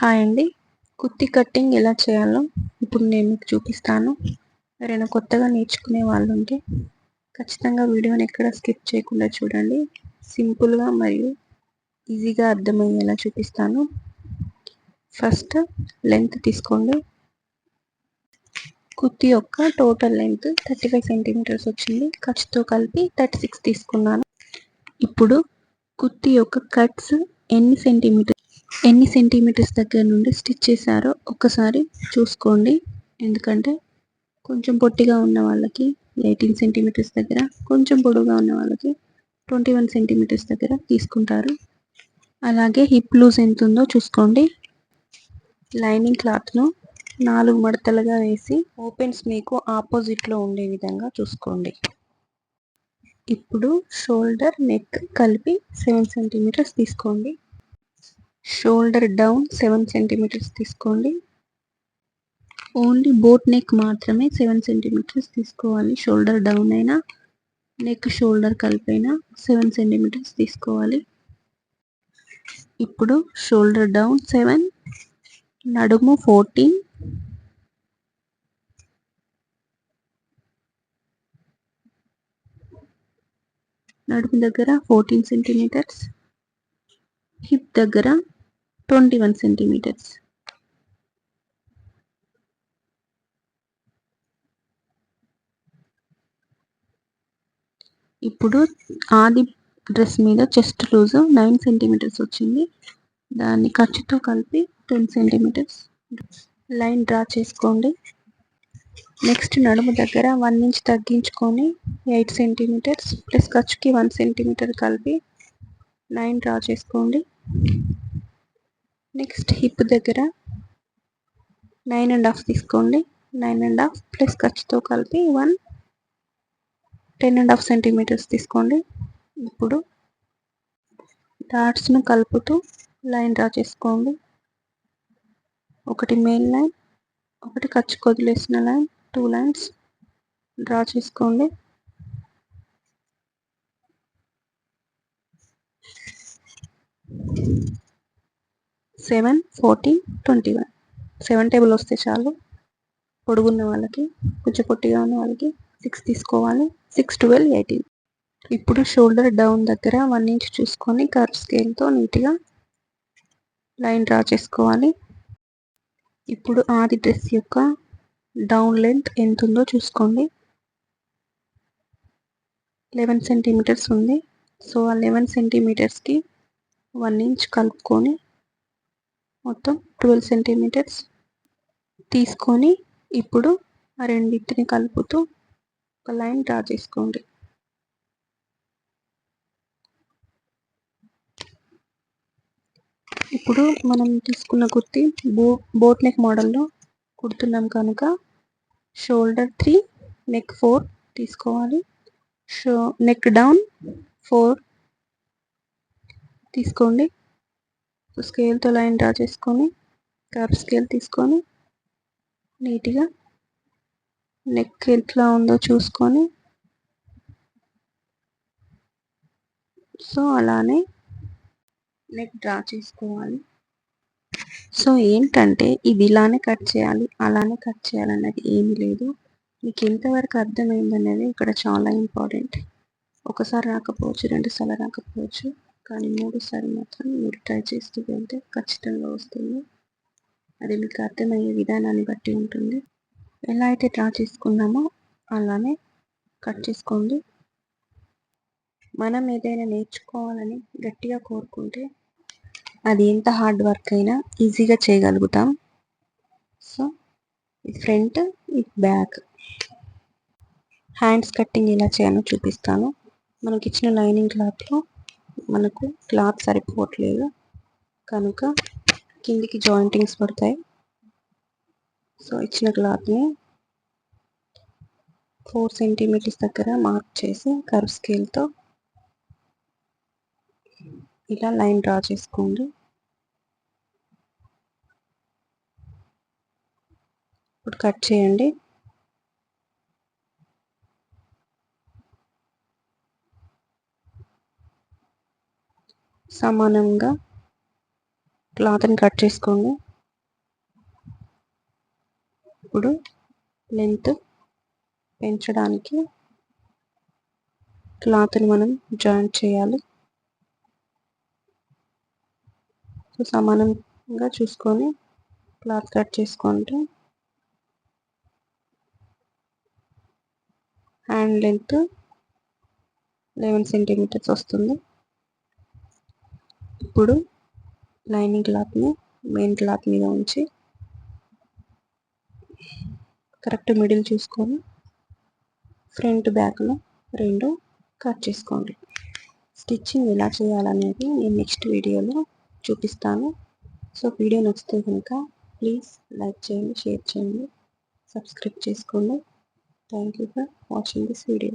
Hi అండి. Kurti cutting ఎలా చేయాలో ఇప్పుడు నేను మీకు చూపిస్తాను. ఎవరైనా కొత్తగా నేర్చుకునే వాళ్ళు ఉంటే ఖచ్చితంగా వీడియోని ఎక్కడ స్కిప్ చేయకుండా చూడండి. సింపుల్గా మరియు ఈజీగా అర్థమయ్యేలా చూపిస్తాను. ఫస్ట్ లెంత్ తీసుకోండి. కుర్తీ యొక్క టోటల్ లెంత్ 35 సెంటీమీటర్స్ వచ్చింది. ఖర్చుతో కలిపి 36 తీసుకున్నాను. ఇప్పుడు కుర్తీ యొక్క కట్స్ ఎన్ని సెంటీమీటర్స్ దగ్గర నుండి స్టిచ్ చేశారో ఒకసారి చూసుకోండి. ఎందుకంటే కొంచెం పొట్టిగా ఉన్న వాళ్ళకి 18 సెంటీమీటర్స్ దగ్గర, కొంచెం పొడవుగా ఉన్న వాళ్ళకి 21 సెంటీమీటర్స్ దగ్గర తీసుకుంటారు. అలాగే హిప్ లూజ్ ఎంత ఉందో చూసుకోండి. లైనింగ్ క్లాత్ను 4 మడతలుగా వేసి ఓపెన్స్ మీకు ఆపోజిట్లో ఉండే విధంగా చూసుకోండి. ఇప్పుడు షోల్డర్ నెక్ కలిపి 7 సెంటీమీటర్స్ తీసుకోండి. షోల్డర్ డౌన్ 7 సెంటీమీటర్స్ తీసుకోండి. ఓన్లీ బోట్ నెక్ మాత్రమే 7 సెంటీమీటర్స్ తీసుకోవాలి. షోల్డర్ డౌన్ అయినా నెక్ షోల్డర్ కలిపైనా 7 సెంటీమీటర్స్ తీసుకోవాలి. ఇప్పుడు షోల్డర్ డౌన్ 7, నడుము 14, నడుము దగ్గర 14 సెంటీమీటర్స్, హిప్ దగ్గర 21 సెంటీమీటర్స్. ఇప్పుడు ఆది డ్రెస్ మీద చెస్ట్ లూజ్ 9 సెంటీమీటర్స్ వచ్చింది. దాన్ని ఖర్చుతో కలిపి 10 సెంటీమీటర్స్ లైన్ డ్రా చేసుకోండి. నెక్స్ట్ నడుము దగ్గర 1 ఇంచ్ తగ్గించుకొని 8 సెంటీమీటర్స్ ప్లస్ ఖర్చుకి 1 సెంటీమీటర్ కలిపి లైన్ డ్రా చేసుకోండి. నెక్స్ట్ హిప్ దగ్గర 9.5 తీసుకోండి. 9.5 ప్లస్ ఖర్చుతో కలిపి 10.5 సెంటీమీటర్స్ తీసుకోండి. ఇప్పుడు డాట్స్ను కలుపుతూ లైన్ డ్రా చేసుకోండి. ఒకటి మెయిన్ లైన్, ఒకటి ఖర్చుకు వదిలేసిన లైన్, 2 లైన్స్ డ్రా చేసుకోండి. సెవెన్ 14 21 7 టేబుల్ వస్తే చాలు. పొడుగున్న వాళ్ళకి, కొంచెం పొట్టిగా ఉన్న వాళ్ళకి 6 తీసుకోవాలి. 6 12 18. ఇప్పుడు షోల్డర్ డౌన్ దగ్గర 1 ఇంచ్ చూసుకొని కర్వ్ స్కేల్తో నీట్గా లైన్ డ్రా చేసుకోవాలి. ఇప్పుడు ఆది డ్రెస్ యొక్క డౌన్ లెంత్ ఎంత ఉందో చూసుకోండి. 11 సెంటీమీటర్స్ ఉంది. సో ఆ 11 సెంటీమీటర్స్కి 1 ఇంచ్ కలుపుకొని మొత్తం 12 సెంటీమీటర్స్ తీసుకొని ఇప్పుడు ఆ రెండింటిని కలుపుతూ ఒక లైన్ డ్రా చేసుకోండి. ఇప్పుడు మనం తీసుకున్న కుర్తీ బోట్ నెక్ మోడల్లో కుడుతున్నాం కనుక షోల్డర్ 3, నెక్ 4 తీసుకోవాలి. నెక్ డౌన్ 4 తీసుకోండి. స్కేల్తో లైన్ డ్రా చేసుకొని కర్వ్ స్కేల్ తీసుకొని నీట్గా నెక్ ఎట్లా ఉందో చూసుకొని సో అలానే నెక్ డ్రా చేసుకోవాలి. సో ఏంటంటే ఇది ఇలానే కట్ చేయాలి, అలానే కట్ చేయాలన్నది ఏమీ లేదు. మీకు ఎంతవరకు అర్థమైందనేది ఇక్కడ చాలా ఇంపార్టెంట్. ఒకసారి రాకపోవచ్చు, 2 సార్లు రాకపోవచ్చు, కానీ 3 సార్లు మాత్రం మీరు ట్రై చేస్తూ వెళ్తే ఖచ్చితంగా వస్తుంది. అది మీకు అర్థమయ్యే విధానాన్ని బట్టి ఉంటుంది. ఎలా అయితే డ్రా చేసుకున్నామో అలానే కట్ చేసుకోండి. మనం ఏదైనా నేర్చుకోవాలని గట్టిగా కోరుకుంటే అది ఎంత హార్డ్ వర్క్ అయినా ఈజీగా చేయగలుగుతాం. సో ఇది ఫ్రంట్, ఇది బ్యాక్. హ్యాండ్స్ కట్టింగ్ ఎలా చేయాలో చూపిస్తాను. మనకి ఇచ్చిన లైనింగ్ క్లాత్లో మనకు క్లాత్ సరిపోవట్లేదు కనుక కిందికి జాయింటింగ్స్ పడతాయి. సో ఇచ్చిన క్లాత్ని 4 సెంటీమీటర్స్ దగ్గర మార్క్ చేసి కర్వ్ స్కేల్తో ఇలా లైన్ డ్రా చేసుకోండి. ఇప్పుడు కట్ చేయండి. సమానంగా క్లాత్ని కట్ చేసుకోండి. ఇప్పుడు లెంత్ పెంచడానికి క్లాత్ని మనం జాయింట్ చేయాలి. సో సమానంగా చూసుకొని క్లాత్ కట్ చేసుకుంటే హ్యాండ్ లెంత్ 11 సెంటీమీటర్స్ వస్తుంది. ఇప్పుడు లైనింగ్ క్లాత్ని మెయిన్ క్లాత్ మీద ఉంచి కరెక్ట్ మిడిల్ చూసుకొని ఫ్రంట్ బ్యాక్లో 2 కట్ చేసుకోండి. స్టిచ్చింగ్ ఎలా చేయాలనేది నేను నెక్స్ట్ వీడియోలో చూపిస్తాను. సో వీడియో నచ్చితే కనుక ప్లీజ్ లైక్ చేయండి, షేర్ చేయండి, సబ్స్క్రైబ్ చేసుకోండి. Thank you for watching this video.